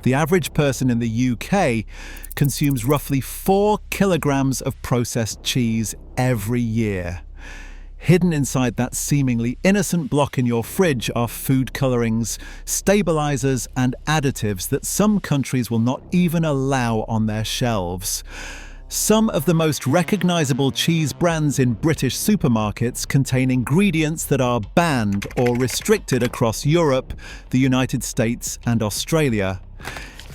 The average person in the UK consumes roughly 4 kilograms of processed cheese every year. Hidden inside that seemingly innocent block in your fridge are food colorings, stabilizers, and additives that some countries will not even allow on their shelves. Some of the most recognizable cheese brands in British supermarkets contain ingredients that are banned or restricted across Europe, the United States, and Australia.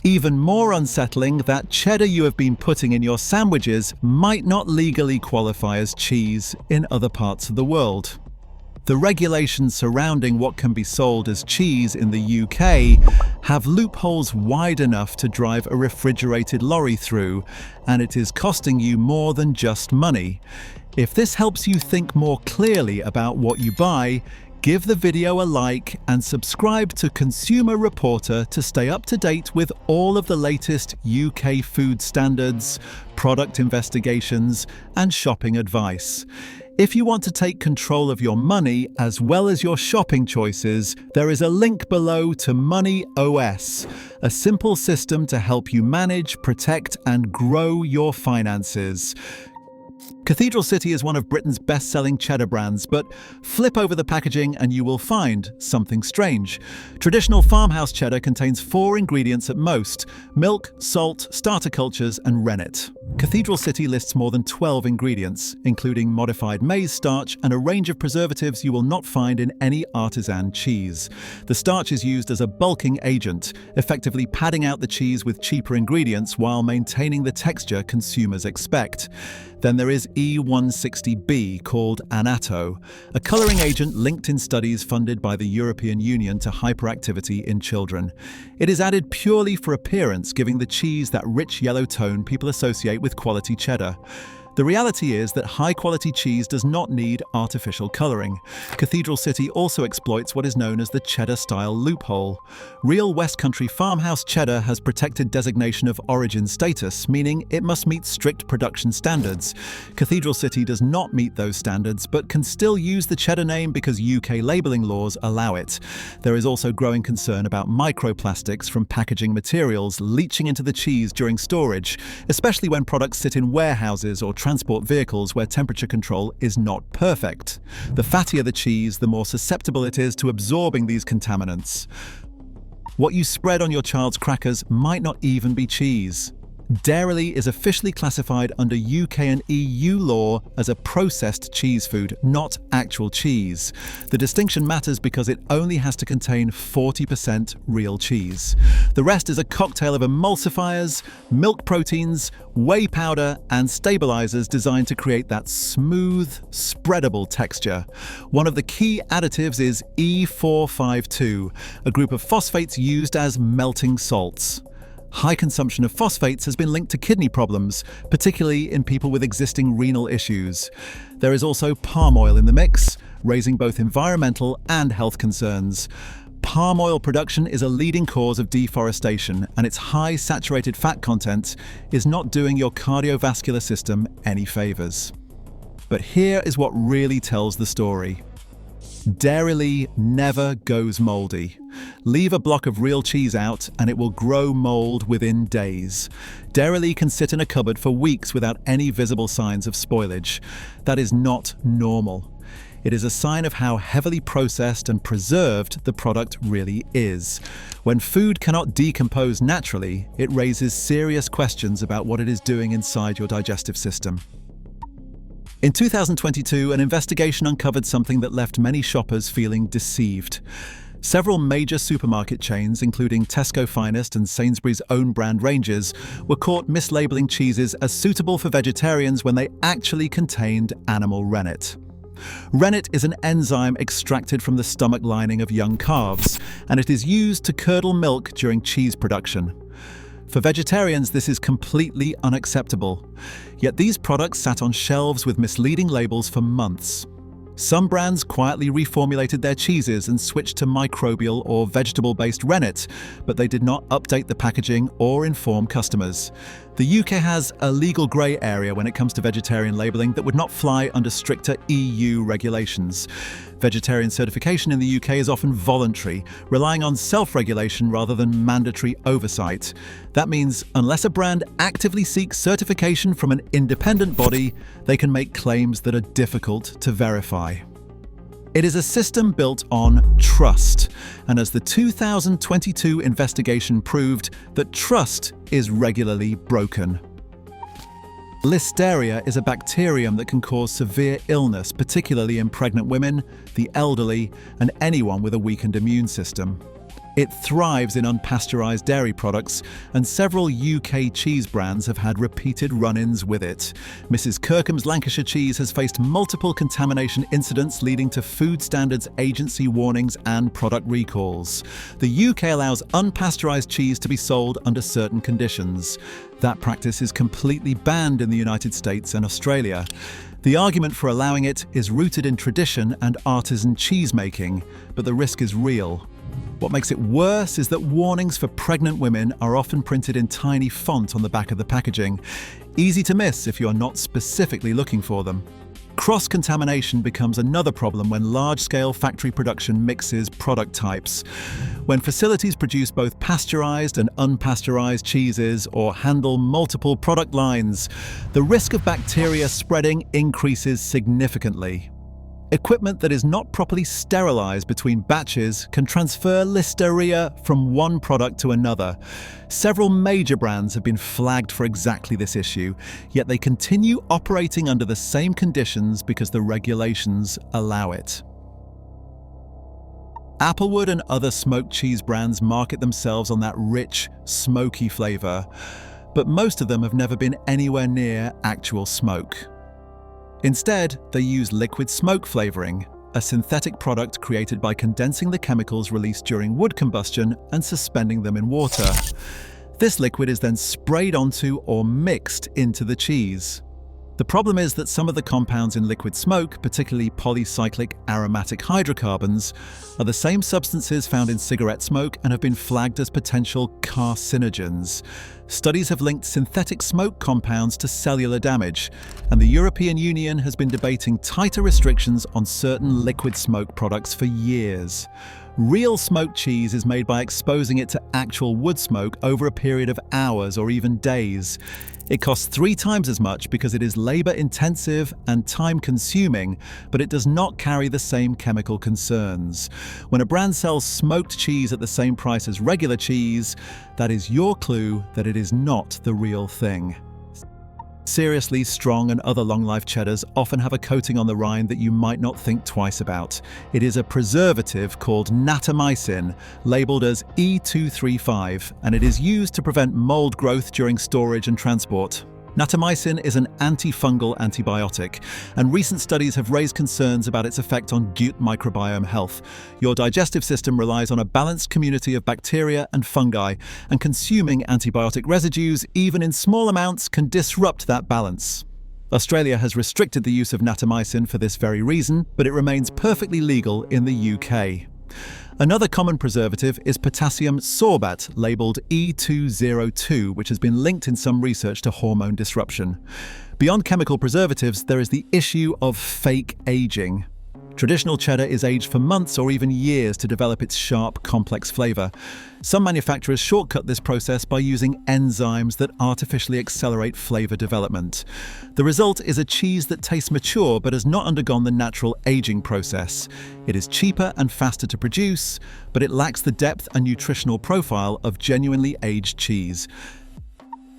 Even more unsettling, that cheddar you have been putting in your sandwiches might not legally qualify as cheese in other parts of the world. The regulations surrounding what can be sold as cheese in the UK have loopholes wide enough to drive a refrigerated lorry through, and it is costing you more than just money. If this helps you think more clearly about what you buy, give the video a like and subscribe to Consumer Reporter to stay up to date with all of the latest UK food standards, product investigations, and shopping advice. If you want to take control of your money as well as your shopping choices, there is a link below to Money OS, a simple system to help you manage, protect, and grow your finances. Cathedral City is one of Britain's best-selling cheddar brands, but flip over the packaging and you will find something strange. Traditional farmhouse cheddar contains 4 ingredients at most: milk, salt, starter cultures, and rennet. Cathedral City lists more than 12 ingredients, including modified maize starch and a range of preservatives you will not find in any artisan cheese. The starch is used as a bulking agent, effectively padding out the cheese with cheaper ingredients while maintaining the texture consumers expect. Then there is E160B, called annatto, a colouring agent linked in studies funded by the European Union to hyperactivity in children. It is added purely for appearance, giving the cheese that rich yellow tone people associate with quality cheddar. The reality is that high-quality cheese does not need artificial colouring. Cathedral City also exploits what is known as the cheddar-style loophole. Real West Country farmhouse cheddar has protected designation of origin status, meaning it must meet strict production standards. Cathedral City does not meet those standards, but can still use the cheddar name because UK labelling laws allow it. There is also growing concern about microplastics from packaging materials leaching into the cheese during storage, especially when products sit in warehouses or transport vehicles where temperature control is not perfect. The fattier the cheese, the more susceptible it is to absorbing these contaminants. What you spread on your child's crackers might not even be cheese. Dairy is officially classified under UK and EU law as a processed cheese food, not actual cheese. The distinction matters because it only has to contain 40% real cheese. The rest is a cocktail of emulsifiers, milk proteins, whey powder, and stabilizers designed to create that smooth, spreadable texture. One of the key additives is E452, a group of phosphates used as melting salts. High consumption of phosphates has been linked to kidney problems, particularly in people with existing renal issues. There is also palm oil in the mix, raising both environmental and health concerns. Palm oil production is a leading cause of deforestation, and its high saturated fat content is not doing your cardiovascular system any favors. But here is what really tells the story. Dairy never goes moldy. Leave a block of real cheese out and it will grow mold within days. Dairy can sit in a cupboard for weeks without any visible signs of spoilage. That is not normal. It is a sign of how heavily processed and preserved the product really is. When food cannot decompose naturally, it raises serious questions about what it is doing inside your digestive system. In 2022, an investigation uncovered something that left many shoppers feeling deceived. Several major supermarket chains, including Tesco Finest and Sainsbury's own brand ranges, were caught mislabeling cheeses as suitable for vegetarians when they actually contained animal rennet. Rennet is an enzyme extracted from the stomach lining of young calves, and it is used to curdle milk during cheese production. For vegetarians, this is completely unacceptable. Yet these products sat on shelves with misleading labels for months. Some brands quietly reformulated their cheeses and switched to microbial or vegetable-based rennet, but they did not update the packaging or inform customers. The UK has a legal grey area when it comes to vegetarian labelling that would not fly under stricter EU regulations. Vegetarian certification in the UK is often voluntary, relying on self-regulation rather than mandatory oversight. That means unless a brand actively seeks certification from an independent body, they can make claims that are difficult to verify. It is a system built on trust, and as the 2022 investigation proved, that trust is regularly broken. Listeria is a bacterium that can cause severe illness, particularly in pregnant women, the elderly, and anyone with a weakened immune system. It thrives in unpasteurized dairy products, and several UK cheese brands have had repeated run-ins with it. Mrs. Kirkham's Lancashire cheese has faced multiple contamination incidents leading to Food Standards Agency warnings and product recalls. The UK allows unpasteurized cheese to be sold under certain conditions. That practice is completely banned in the United States and Australia. The argument for allowing it is rooted in tradition and artisan cheese making, but the risk is real. What makes it worse is that warnings for pregnant women are often printed in tiny font on the back of the packaging, easy to miss if you are not specifically looking for them. Cross-contamination becomes another problem when large-scale factory production mixes product types. When facilities produce both pasteurized and unpasteurized cheeses or handle multiple product lines, the risk of bacteria spreading increases significantly. Equipment that is not properly sterilized between batches can transfer Listeria from one product to another. Several major brands have been flagged for exactly this issue, yet they continue operating under the same conditions because the regulations allow it. Applewood and other smoked cheese brands market themselves on that rich, smoky flavor, but most of them have never been anywhere near actual smoke. Instead, they use liquid smoke flavoring, a synthetic product created by condensing the chemicals released during wood combustion and suspending them in water. This liquid is then sprayed onto or mixed into the cheese. The problem is that some of the compounds in liquid smoke, particularly polycyclic aromatic hydrocarbons, are the same substances found in cigarette smoke and have been flagged as potential carcinogens. Studies have linked synthetic smoke compounds to cellular damage, and the European Union has been debating tighter restrictions on certain liquid smoke products for years. Real smoked cheese is made by exposing it to actual wood smoke over a period of hours or even days. It costs 3 times as much because it is labor-intensive and time-consuming, but it does not carry the same chemical concerns. When a brand sells smoked cheese at the same price as regular cheese, that is your clue that it is not the real thing. Seriously strong and other long-life cheddars often have a coating on the rind that you might not think twice about. It is a preservative called natamycin, labelled as E235, and it is used to prevent mold growth during storage and transport. Natamycin is an antifungal antibiotic, and recent studies have raised concerns about its effect on gut microbiome health. Your digestive system relies on a balanced community of bacteria and fungi, and consuming antibiotic residues, even in small amounts, can disrupt that balance. Australia has restricted the use of natamycin for this very reason, but it remains perfectly legal in the UK. Another common preservative is potassium sorbate, labelled E202, which has been linked in some research to hormone disruption. Beyond chemical preservatives, there is the issue of fake aging. Traditional cheddar is aged for months or even years to develop its sharp, complex flavour. Some manufacturers shortcut this process by using enzymes that artificially accelerate flavour development. The result is a cheese that tastes mature but has not undergone the natural aging process. It is cheaper and faster to produce, but it lacks the depth and nutritional profile of genuinely aged cheese.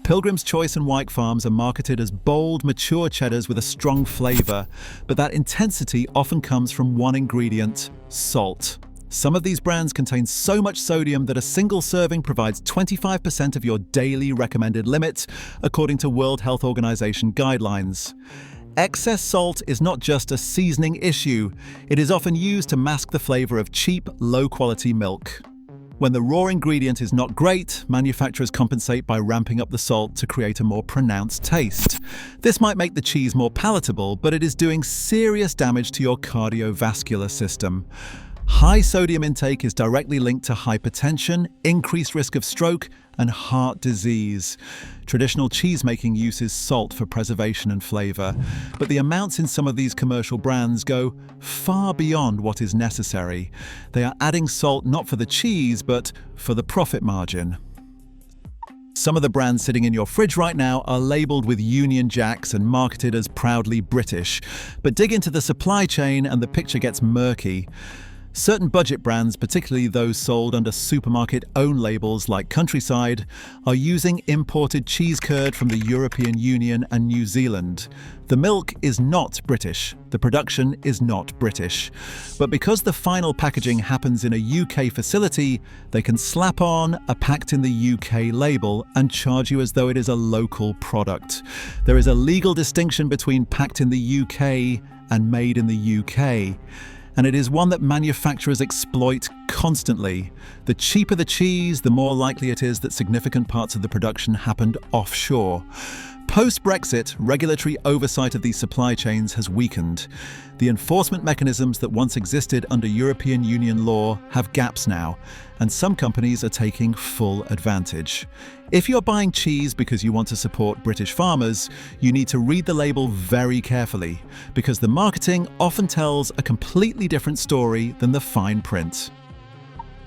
Pilgrim's Choice and Wyke Farms are marketed as bold, mature cheddars with a strong flavour, but that intensity often comes from one ingredient: salt. Some of these brands contain so much sodium that a single serving provides 25% of your daily recommended limit, according to World Health Organization guidelines. Excess salt is not just a seasoning issue, it is often used to mask the flavour of cheap, low-quality milk. When the raw ingredient is not great, manufacturers compensate by ramping up the salt to create a more pronounced taste. This might make the cheese more palatable, but it is doing serious damage to your cardiovascular system. High sodium intake is directly linked to hypertension, increased risk of stroke, and heart disease. Traditional cheesemaking uses salt for preservation and flavor, but the amounts in some of these commercial brands go far beyond what is necessary. They are adding salt not for the cheese, but for the profit margin. Some of the brands sitting in your fridge right now are labeled with Union Jacks and marketed as proudly British, but dig into the supply chain and the picture gets murky. Certain budget brands, particularly those sold under supermarket-owned labels like Countryside, are using imported cheese curd from the European Union and New Zealand. The milk is not British, the production is not British. But because the final packaging happens in a UK facility, they can slap on a packed in the UK label and charge you as though it is a local product. There is a legal distinction between packed in the UK and made in the UK. And it is one that manufacturers exploit constantly. The cheaper the cheese, the more likely it is that significant parts of the production happened offshore. Post-Brexit, regulatory oversight of these supply chains has weakened. The enforcement mechanisms that once existed under European Union law have gaps now, and some companies are taking full advantage. If you're buying cheese because you want to support British farmers, you need to read the label very carefully, because the marketing often tells a completely different story than the fine print.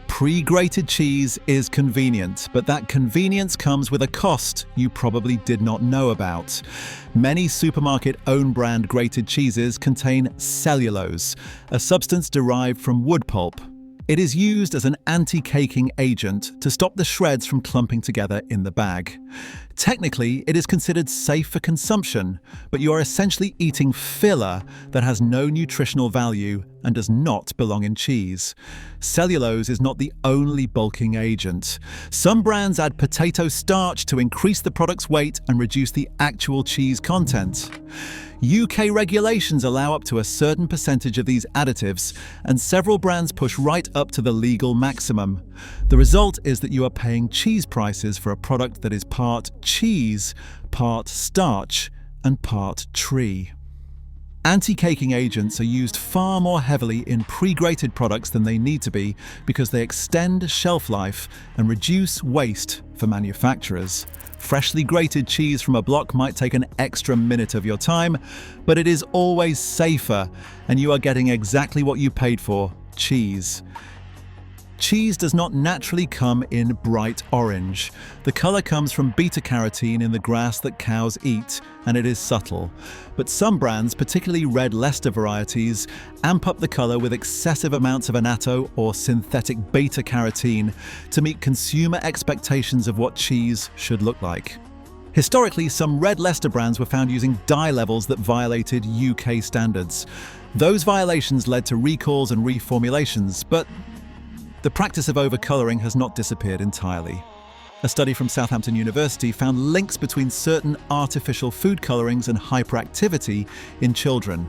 Pre-grated cheese is convenient, but that convenience comes with a cost you probably did not know about. Many supermarket own-brand grated cheeses contain cellulose, a substance derived from wood pulp. It is used as an anti-caking agent to stop the shreds from clumping together in the bag. Technically, it is considered safe for consumption, but you are essentially eating filler that has no nutritional value and does not belong in cheese. Cellulose is not the only bulking agent. Some brands add potato starch to increase the product's weight and reduce the actual cheese content. UK regulations allow up to a certain percentage of these additives, and several brands push right up to the legal maximum. The result is that you are paying cheese prices for a product that is part cheese, part starch, and part tree. Anti-caking agents are used far more heavily in pre-grated products than they need to be because they extend shelf life and reduce waste for manufacturers. Freshly grated cheese from a block might take an extra minute of your time, but it is always safer, and you are getting exactly what you paid for: cheese. Cheese does not naturally come in bright orange. The color comes from beta-carotene in the grass that cows eat, and it is subtle. But some brands, particularly red Leicester varieties, amp up the color with excessive amounts of annatto or synthetic beta-carotene to meet consumer expectations of what cheese should look like. Historically, some red Leicester brands were found using dye levels that violated UK standards. Those violations led to recalls and reformulations, but the practice of overcolouring has not disappeared entirely. A study from Southampton University found links between certain artificial food colourings and hyperactivity in children.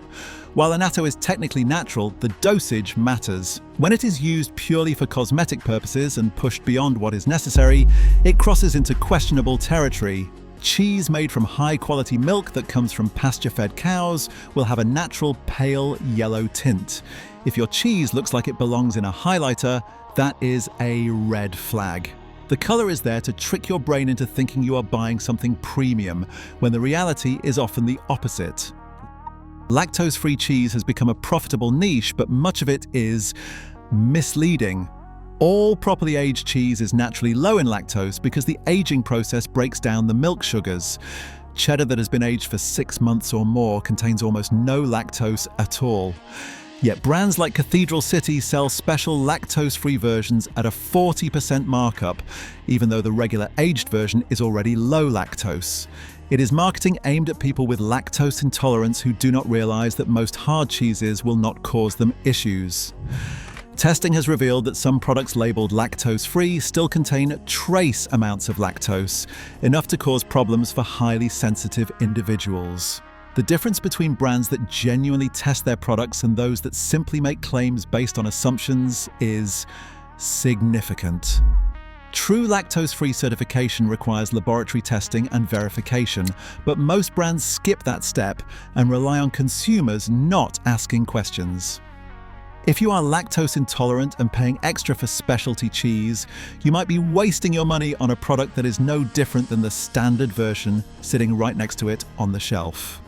While annatto is technically natural, the dosage matters. When it is used purely for cosmetic purposes and pushed beyond what is necessary, it crosses into questionable territory. Cheese made from high-quality milk that comes from pasture-fed cows will have a natural pale yellow tint. If your cheese looks like it belongs in a highlighter, that is a red flag. The colour is there to trick your brain into thinking you are buying something premium, when the reality is often the opposite. Lactose-free cheese has become a profitable niche, but much of it is misleading. All properly aged cheese is naturally low in lactose because the aging process breaks down the milk sugars. Cheddar that has been aged for 6 months or more contains almost no lactose at all. Yet brands like Cathedral City sell special lactose-free versions at a 40% markup, even though the regular aged version is already low lactose. It is marketing aimed at people with lactose intolerance who do not realize that most hard cheeses will not cause them issues. Testing has revealed that some products labeled lactose-free still contain trace amounts of lactose, enough to cause problems for highly sensitive individuals. The difference between brands that genuinely test their products and those that simply make claims based on assumptions is significant. True lactose-free certification requires laboratory testing and verification, but most brands skip that step and rely on consumers not asking questions. If you are lactose intolerant and paying extra for specialty cheese, you might be wasting your money on a product that is no different than the standard version sitting right next to it on the shelf.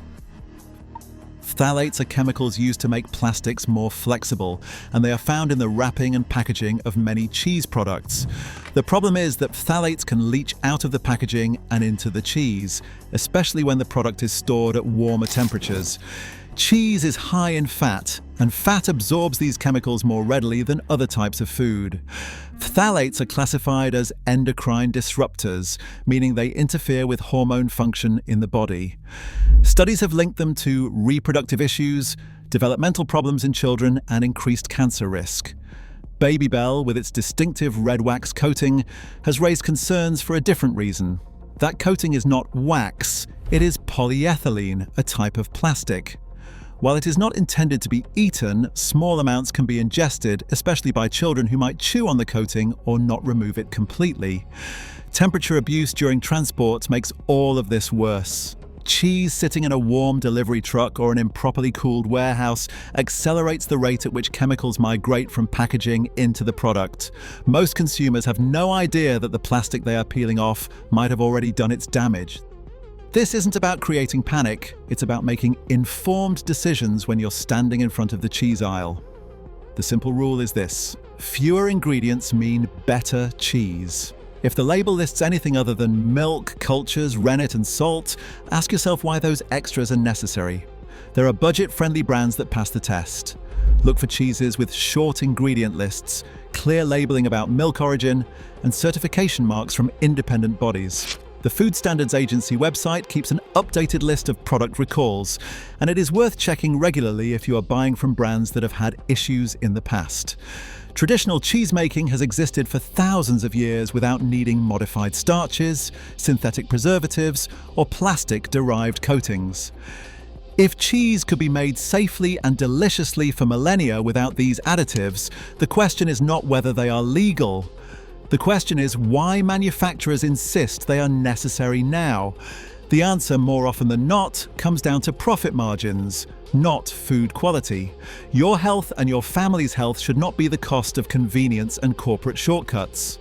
Phthalates are chemicals used to make plastics more flexible, and they are found in the wrapping and packaging of many cheese products. The problem is that phthalates can leach out of the packaging and into the cheese, especially when the product is stored at warmer temperatures. Cheese is high in fat, and fat absorbs these chemicals more readily than other types of food. Phthalates are classified as endocrine disruptors, meaning they interfere with hormone function in the body. Studies have linked them to reproductive issues, developmental problems in children, and increased cancer risk. Babybel, with its distinctive red wax coating, has raised concerns for a different reason. That coating is not wax, it is polyethylene, a type of plastic. While it is not intended to be eaten, small amounts can be ingested, especially by children who might chew on the coating or not remove it completely. Temperature abuse during transport makes all of this worse. Cheese sitting in a warm delivery truck or an improperly cooled warehouse accelerates the rate at which chemicals migrate from packaging into the product. Most consumers have no idea that the plastic they are peeling off might have already done its damage. This isn't about creating panic, it's about making informed decisions when you're standing in front of the cheese aisle. The simple rule is this: fewer ingredients mean better cheese. If the label lists anything other than milk, cultures, rennet, and salt, ask yourself why those extras are necessary. There are budget-friendly brands that pass the test. Look for cheeses with short ingredient lists, clear labeling about milk origin, and certification marks from independent bodies. The Food Standards Agency website keeps an updated list of product recalls, and it is worth checking regularly if you are buying from brands that have had issues in the past. Traditional cheesemaking has existed for thousands of years without needing modified starches, synthetic preservatives, or plastic-derived coatings. If cheese could be made safely and deliciously for millennia without these additives, the question is not whether they are legal. The question is why manufacturers insist they are necessary now. The answer, more often than not, comes down to profit margins, not food quality. Your health and your family's health should not be the cost of convenience and corporate shortcuts.